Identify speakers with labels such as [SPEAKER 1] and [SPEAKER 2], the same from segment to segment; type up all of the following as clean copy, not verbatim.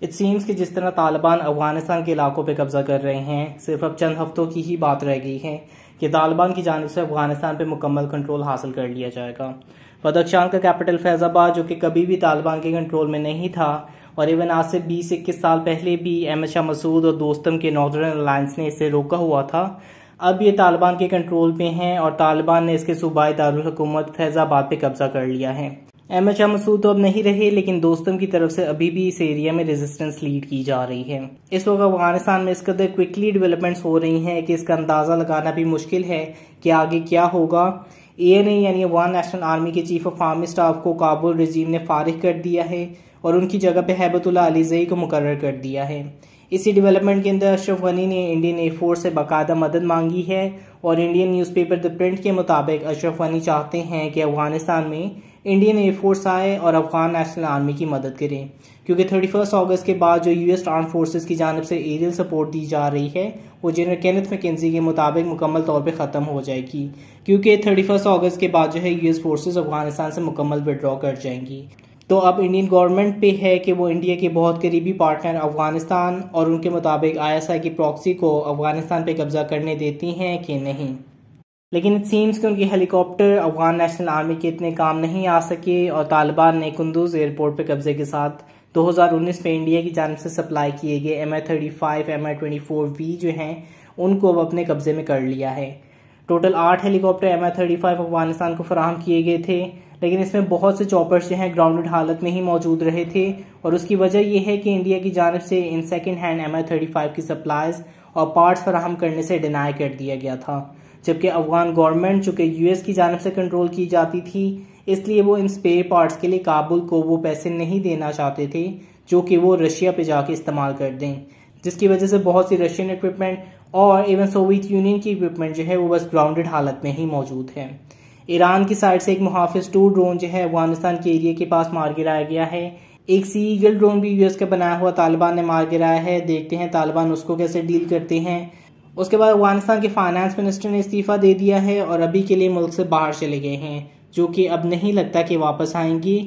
[SPEAKER 1] It seems कि जिस तरह तालिबान अफगानिस्तान के इलाकों पर कब्जा कर रहे हैं, सिर्फ अब चंद हफ्तों की ही बात रह गई है कि तालिबान की जानिब से अफगानिस्तान पर मुकम्मल कंट्रोल हासिल कर लिया जाएगा। बदख्शान का कैपिटल फैजाबाद, जो कि कभी भी तालिबान के कंट्रोल में नहीं था और इवन आज से 20-21 साल पहले भी अहमद शाह मसूद और दोस्तम के नॉर्दर्न अलायंस ने इसे रोका हुआ था, अब ये तालिबान के कंट्रोल में है और तालिबान ने इसके सूबाई दारुल हुकूमत फैजाबाद पे कब्जा कर लिया है। अहमद शाह मसूद तो अब नहीं रहे, लेकिन दोस्तम की तरफ से अभी भी इस एरिया में रेजिस्टेंस लीड की जा रही है। इस वक्त अफगानिस्तान में इस कदर क्विकली डेवलपमेंट्स हो रही हैं कि इसका अंदाजा लगाना भी मुश्किल है कि आगे क्या होगा। ANA यानी अफगान नेशनल आर्मी के चीफ ऑफ आर्मी स्टाफ को काबुल रजीम ने फारिग कर दिया है और उनकी जगह पे हैबतुल्लाह अलीज़ई को मुकर्रर कर दिया है। इसी डेवलपमेंट के अंदर अशरफ गनी ने इंडियन एयरफोर्स से बाकायदा मदद मांगी है और इंडियन न्यूज़पेपर द प्रिंट के मुताबिक अशरफ गनी चाहते हैं कि अफगानिस्तान में इंडियन एयरफोर्स आए और अफगान नेशनल आर्मी की मदद करें, क्योंकि 31 अगस्त के बाद जो US आर्म फोर्सेस की जानिब से एरियल सपोर्ट दी जा रही है वो जनरल केनेथ मैकेंजी के मुताबिक मुकम्मल तौर पे ख़त्म हो जाएगी, क्योंकि 31 अगस्त के बाद जो है US फोर्सेस अफगानिस्तान से मुकम्मल विड्रॉ कर जाएंगी। तो अब इंडियन गवर्नमेंट पे है कि वो इंडिया के बहुत करीबी पार्टनर अफगानिस्तान और उनके मुताबिक ISI की प्रॉक्सी को अफगानिस्तान पे कब्जा करने देती हैं कि नहीं। लेकिन इट सीम्स कि उनके हेलीकॉप्टर अफगान नेशनल आर्मी के इतने काम नहीं आ सके और तालिबान ने कुंदूज एयरपोर्ट पे कब्जे के साथ 2019 में इंडिया की जानिब से सप्लाई किए गए Mi-35 Mi-24V जो हैं उनको अब अपने कब्जे में कर लिया है। टोटल 8 हेलीकॉप्टर Mi-35 अफगानिस्तान को फराहम किए गए थे, लेकिन इसमें बहुत से चॉपर्स जो हैं ग्राउंडेड हालत में ही मौजूद रहे थे और उसकी वजह यह है कि इंडिया की जानिब से इन सेकेंड हैंड Mi-35 की सप्लाईज और पार्ट्स फराहम करने से डिनाई कर दिया गया था, जबकि अफगान गवर्नमेंट जो कि US की जानिब से कंट्रोल की जाती थी, इसलिए वो इन स्पेयर पार्ट्स के लिए काबुल को वो पैसे नहीं देना चाहते थे जो कि वो रशिया पे जाके इस्तेमाल कर दें, जिसकी वजह से बहुत सी रशियन इक्विपमेंट और इवन सोवियत यूनियन की इक्विपमेंट जो है वो बस ग्राउंडेड हालत में ही मौजूद है। ईरान की साइड से एक मुहाफिज 2 ड्रोन जो है अफगानिस्तान के एरिया के पास मार गिराया गया है। एक सी ईगल ड्रोन भी US का बनाया हुआ तालिबान ने मार गिराया है। देखते हैं तालिबान उसको कैसे डील करते हैं। उसके बाद अफगानिस्तान के फाइनेंस मिनिस्टर ने इस्तीफा दे दिया है और अभी के लिए मुल्क से बाहर चले गए हैं, जो कि अब नहीं लगता कि वापस आएंगी।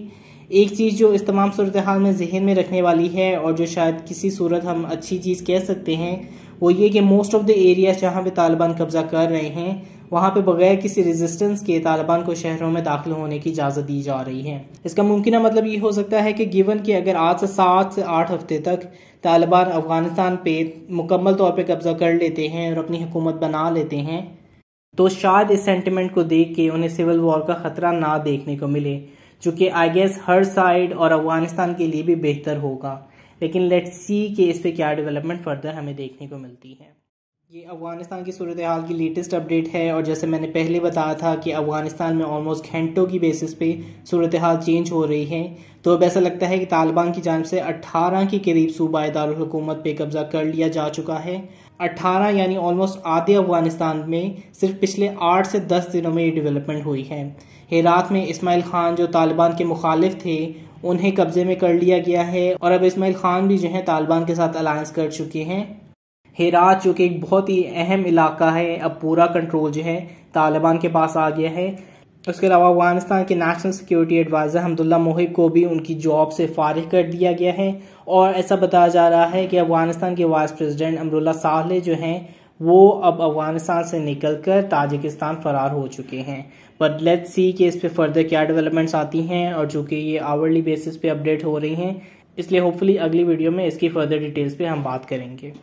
[SPEAKER 1] एक चीज़ जो इस तमाम सूरत हाल में जहन में रखने वाली है और जो शायद किसी सूरत हम अच्छी चीज़ कह सकते हैं वो ये कि मोस्ट ऑफ द एरियाज जहाँ पे तालिबान कब्जा कर रहे हैं वहाँ पे बगैर किसी रेजिस्टेंस के तालिबान को शहरों में दाखिल होने की इजाज़त दी जा रही है। इसका मुमकिन मतलब ये हो सकता है कि गिवन कि अगर आज से 7 से 8 हफ्ते तक तालिबान अफगानिस्तान पे मुकम्मल तौर पे कब्जा कर लेते हैं और अपनी हुकूमत बना लेते हैं, तो शायद इस सेंटिमेंट को देख के उन्हें सिविल वॉर का खतरा ना देखने को मिले, जो कि आई गेस हर साइड और अफगानिस्तान के लिए भी बेहतर होगा। लेकिन लेट्स सी कि इस पे क्या डेवलपमेंट फर्दर हमें देखने को मिलती है। ये अफगानिस्तान की सूरत हाल की लेटेस्ट अपडेट है और जैसे मैंने पहले बताया था कि अफगानिस्तान में ऑलमोस्ट घंटों की बेसिस पे सूरत हाल चेंज हो रही है, तो अब ऐसा लगता है कि तालिबान की जानिब से 18 के करीब सूबाए दारुल हुकूमत पे कब्जा कर लिया जा चुका है। 18 यानी ऑलमोस्ट आधे अफगानिस्तान में सिर्फ पिछले 8 से 10 दिनों में ये डेवलपमेंट हुई है। हेरात में इस्माइल खान जो तालिबान के मुखालिफ थे उन्हें कब्जे में कर लिया गया है और अब इस्माइल खान भी जो है तालिबान के साथ अलायंस कर चुके हैं। हेरात जो कि एक बहुत ही अहम इलाका है, अब पूरा कंट्रोल जो है तालिबान के पास आ गया है। उसके अलावा अफगानिस्तान के national security adviser Hamdullah Mohib को भी उनकी जॉब से फारिग कर दिया गया है और ऐसा बताया जा रहा है कि अफगानिस्तान के वाइस प्रेसिडेंट अमरुल्लाह सालेह जो हैं वो अब अफगानिस्तान से निकलकर ताजिकिस्तान फरार हो चुके हैं। बट लेट्स सी कि इस पे फर्दर क्या डेवलपमेंट्स आती हैं और जो कि ये आवरली बेसिस पे अपडेट हो रही हैं, इसलिए होपफुली अगली वीडियो में इसकी फर्दर डिटेल्स पे हम बात करेंगे।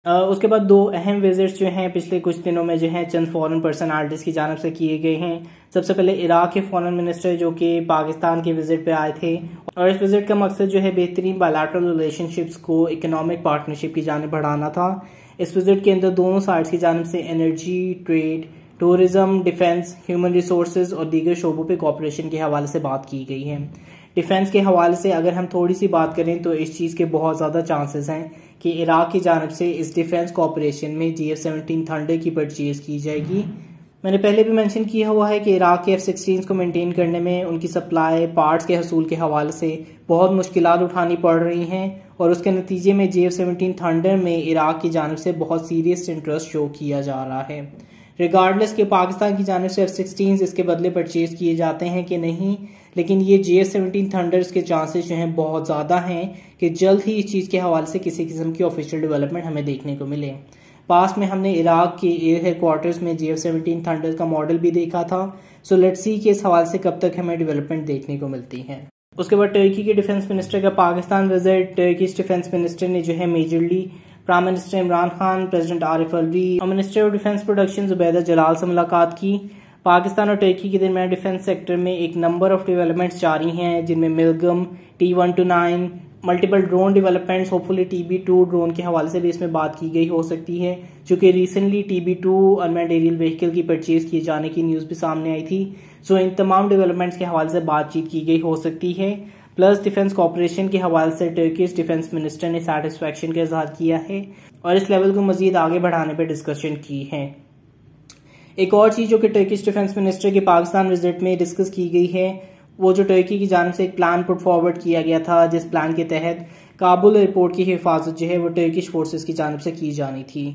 [SPEAKER 1] उसके बाद 2 अहम विजिट्स जो हैं पिछले कुछ दिनों में जो हैं चंद फॉरेन पर्सनालिटीज़ की जानिब से किए गए हैं। सबसे पहले इराक के फॉरेन मिनिस्टर जो कि पाकिस्तान के विजिट पे आए थे और इस विजिट का मकसद जो है बेहतरीन बायलैटरल रिलेशनशिप्स को इकोनॉमिक पार्टनरशिप की जानिब बढ़ाना था। इस विजिट के अंदर दोनों साइड्स की जानिब से energy, trade, tourism, defence, human resources और दीगर शोबों पे कोऑपरेशन के हवाले से बात की गई है। डिफेंस के हवाले से अगर हम थोड़ी सी बात करें तो इस चीज़ के बहुत ज़्यादा चांसेस हैं कि इराक की जानिब से इस डिफेंस कोऑपरेशन में GF-17 थंडर की परचेज की जाएगी। मैंने पहले भी मेंशन किया हुआ है कि इराक के F-16 को मेंटेन करने में उनकी सप्लाई पार्ट्स के हसूल के हवाले से बहुत मुश्किलात उठानी पड़ रही हैं और उसके नतीजे में GF-17 थंडर में इराक की जानिब से बहुत सीरियस इंटरेस्ट शो किया जा रहा है। रिगार्डलेस कि पाकिस्तान की जानिब से F-16 इसके बदले परचेज किए जाते हैं कि नहीं, लेकिन ये JF-17 थंडर्स के चांसेस जो हैं बहुत ज़्यादा हैं कि जल्द ही इस चीज़ के हवाले से किसी किस्म की ऑफिशियल डेवलपमेंट हमें देखने को मिले। पास में हमने इराक के एयर हेडक्वार्टर्स में JF-17 थंडर्स का मॉडल भी देखा था। सो लेट्स सी कि इस हवाले से कब तक हमें डेवलपमेंट देखने को मिलती है। उसके बाद टर्की के डिफेंस मिनिस्टर का Pakistan visit. Turkish defence minister ने जो है majorly prime minister Imran Khan, president Arif Alvi और minister of defence production Zubaida Jalal से मुलाकात की। पाकिस्तान और टर्की के दरमियान डिफेंस सेक्टर में एक नंबर ऑफ डेवलपमेंट्स जारी हैं, जिनमें मिलगम, T129, multiple drone developments, hopefully TB2 drone के हवाले से भी इसमें बात की गई हो सकती है, चूंकि recently TB2 unmanned aerial vehicle की परचेज किए जाने की न्यूज़ भी सामने आई थी। सो इन तमाम डेवलपमेंट्स के हवाले से बातचीत की गई हो सकती है। प्लस डिफेंस कॉपरेशन के हवाले से टर्किश डिफेंस मिनिस्टर ने सेटिस्फैक्शन का इजहार किया है और इस लेवल को मजीद आगे बढ़ाने पर डिस्कशन की है। एक और चीज़ जो कि टर्किश डिफेंस मिनिस्टर के पाकिस्तान विजिट में डिस्कस की गई है, वो जो टर्की की जानिब से एक प्लान पुट फॉरवर्ड किया गया था, जिस प्लान के तहत काबुल एयरपोर्ट की हिफाजत जो है वो टर्किश फोर्सेस की जानिब से की जानी थी।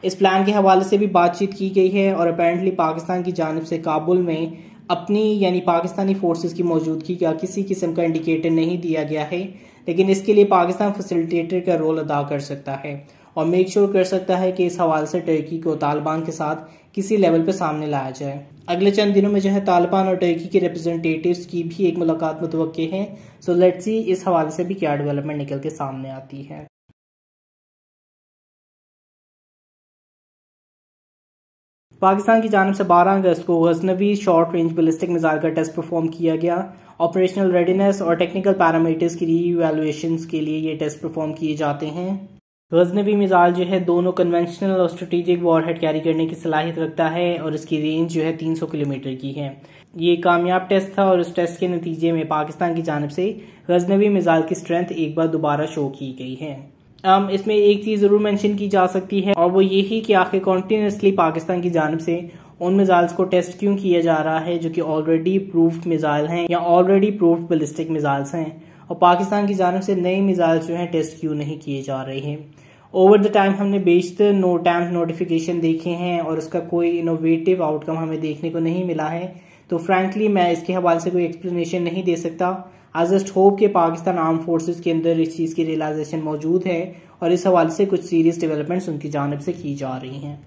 [SPEAKER 1] इस प्लान के हवाले से भी बातचीत की गई है और अपेरेंटली पाकिस्तान की जानिब से काबुल में अपनी यानी पाकिस्तानी फोर्सेस की मौजूदगी का किसी किस्म का इंडिकेटर नहीं दिया गया है, लेकिन इसके लिए पाकिस्तान फैसिलिटेटर का रोल अदा कर सकता है और मेक श्योर कर सकता है कि इस हवाले से टर्की को तालिबान के साथ किसी लेवल पे सामने लाया जाए। अगले चंद दिनों में जो है तालिबान और टर्की के रिप्रेजेंटेटिव्स की भी एक मुलाकात मुतवक्के है। सो लेट्स सी इस हवाले से भी क्या डेवलपमेंट निकल के सामने आती है। पाकिस्तान की जानिब से 12 अगस्त को Ghaznavi short range ballistic missile का टेस्ट परफॉर्म किया गया। ऑपरेशनल रेडीनेस और टेक्निकल पैरामीटर्स की रीइवैल्यूएशंस के लिए ये टेस्ट परफॉर्म किए जाते हैं। गजनवी मिसाइल जो है दोनों कन्वेंशनल और स्ट्रेटेजिक वॉरहेड कैरी करने की सलाहियत रखता है और इसकी रेंज जो है 300 किलोमीटर की है। ये कामयाब टेस्ट था और इस टेस्ट के नतीजे में पाकिस्तान की जानिब से गजनवी मिसाइल की स्ट्रेंथ एक बार दोबारा शो की गई है। इसमें एक चीज़ ज़रूर मेंशन की जा सकती है और वो यही कि आखिर कॉन्टिन्यूसली पाकिस्तान की जानिब से उन मिसाइल्स को टेस्ट क्यों किया जा रहा है जो कि ऑलरेडी प्रूव्ड मिसाइल हैं या ऑलरेडी प्रूव्ड बैलिस्टिक मिसाइल्स हैं, और पाकिस्तान की जानिब से नए मिसाइल्स जो हैं टेस्ट क्यों नहीं किए जा रहे हैं। ओवर द टाइम हमने बेशतर NOTAMs नोटिफिकेशन देखे हैं और उसका कोई इनोवेटिव आउटकम हमें देखने को नहीं मिला है, तो फ्रैंकली मैं इसके हवाले से कोई एक्सप्लेनेशन नहीं दे सकता। आई जस्ट होप कि पाकिस्तान आर्म फोर्सेस के अंदर इस चीज़ की रियलाइजेशन मौजूद है और इस हवाले से कुछ सीरियस डेवलपमेंट्स उनकी जानिब से की जा रही हैं।